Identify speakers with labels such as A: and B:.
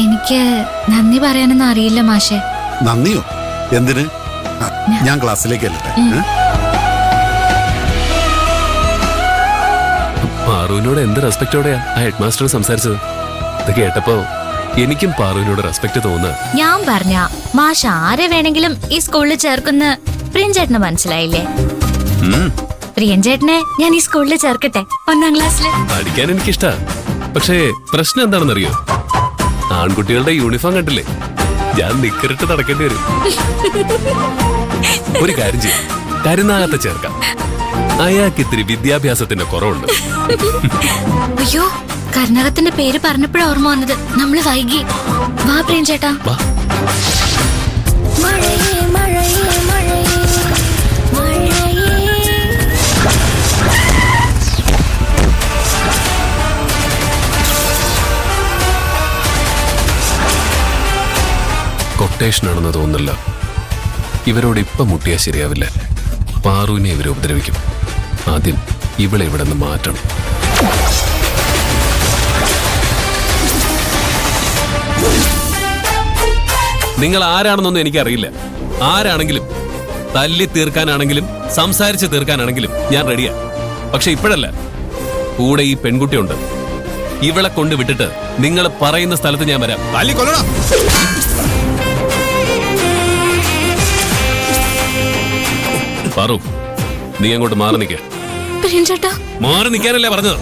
A: എനിക്ക് നന്ദി പറയാനൊന്നും അറിയില്ല മാഷെ.
B: നന്ദിയോ? എന്തിന്? ഞാൻ ക്ലാസ്സിലേക്കല്ലേ.
C: പാറുവിനോട് എന്ത് റെസ്പെക്റ്റോടെയാ ആ ഹെഡ് മാസ്റ്റർ സംസാരിച്ചത്. ഇത് കേട്ടപ്പോ എനിക്കും പാറുവിനോട് റെസ്പെക്ട് തോന്നുക.
A: ഞാൻ പറഞ്ഞ മാഷ് ആരെ വേണമെങ്കിലും ഈ സ്കൂളിൽ ചേർക്കുന്ന പ്രിയൻചേട്ടന് മനസ്സിലായില്ലേ? പ്രിയൻചേട്ടനെ ഞാൻ ഈ സ്കൂളിൽ ചേർക്കട്ടെ, 1ാം ക്ലാസ്സില്.
C: പഠിക്കാൻ എനിക്കിഷ്ടാ. പക്ഷേ പ്രശ്നം എന്താണെന്നറിയോ? ആൺകുട്ടികളുടെ യൂണിഫോം കണ്ടില്ലേ? ഞാൻ നിക്കറിട്ട് നടക്കേണ്ടി വരും. ഒരു കാര്യം ചെയ്യാം, കരുനാഗത്തെ ചേർക്കാം. അയാൾക്ക് ഇത്തിരി വിദ്യാഭ്യാസത്തിന്റെ കുറവുണ്ട്.
A: അയ്യോ, കർണാകത്തിന്റെ പേര് പറഞ്ഞപ്പോഴാ ഓർമ്മ വന്നത്. നമ്മള് വൈകി. വാ പ്രിയൻചേട്ടാ.
C: വാ. കൊട്ടേഷനാണെന്ന് തോന്നുന്നില്ല. ഇവരോട് ഇപ്പം മുട്ടിയാൽ ശരിയാവില്ല. പാറുവിനെ ഇവരെ ഉപദ്രവിക്കും. ആദ്യം ഇവളെ ഇവിടെ നിന്ന് മാറ്റണം. നിങ്ങൾ ആരാണെന്നൊന്നും എനിക്കറിയില്ല. ആരാണെങ്കിലും, തല്ലി തീർക്കാനാണെങ്കിലും സംസാരിച്ച് തീർക്കാനാണെങ്കിലും ഞാൻ റെഡിയാ. പക്ഷെ ഇപ്പോഴല്ല. കൂടെ ഈ പെൺകുട്ടിയുണ്ട്. ഇവളെ കൊണ്ട് വിട്ടിട്ട് നിങ്ങൾ പറയുന്ന സ്ഥലത്ത് ഞാൻ വരാം. പാറു, നീ അങ്ങോട്ട് മാറി നിൽക്ക.
A: പ്രിയൻചേട്ടാ,
C: മാറി നിൽക്കാനല്ലേ പറഞ്ഞത്?